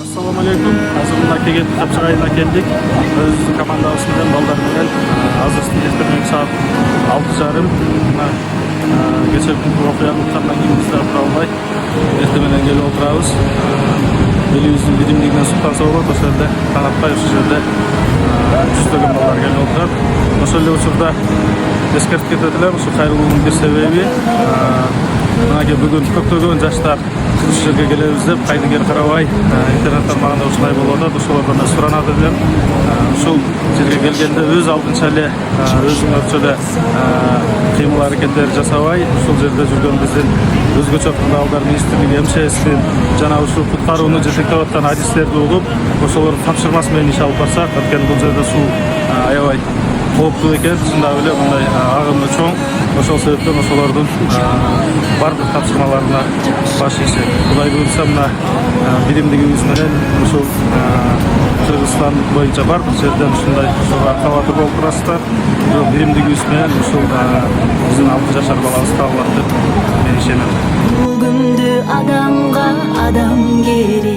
Assalamu alaikum. Hazır mına kelген тапшырайына келдик. Өз командабыз менен балдар менен азыркы эртең саат 6:30 мына кечээ окуяны уткандан кийин биз да тура албай эртең менен келип отурабыз. Элибиздин бидимдигинен суктанса болот, ошол жерде таң атпай ошол жерде жүздөгөн балдар келип отурат. Ошол эле учурда эскертип кетет элем, ушу кайрылуунун бир себеби мынакей бүгүн көптөгөн жаштар ушул жерге келебиз деп кайдыгер карабай интернет тармагында ушулай болуп атат. Ошолордон да суранат элем. Ушул жерге келгенде өз алдынча эле өзүңөрчө эле кыймыл аракеттерди жасабай, ушул жерде жүргөн биздин өзгөчө кырдаалдар министрлиги МЧСтин жана ушул куткарууну жетектеп аткан адистерди угуп, ошолордун тапшырмасы менен иш алып барсак, анткени бул жерде суу аябай кооптуу экен, чындап эле мындай агымы чоң. Ошол себептен ошолордун бардык тапшырмаларына баш ийишет. Кудай буйрса мына биримдигибиз менен ушул Кыргызстан боюнча бардык жерден ушундай ошого аркалатып болуп турасыздар. Биримдигибиз менен ушул биздин 6 жашар балабызды табылат деп мен ишенем. Бүгүндү адамга адам керек.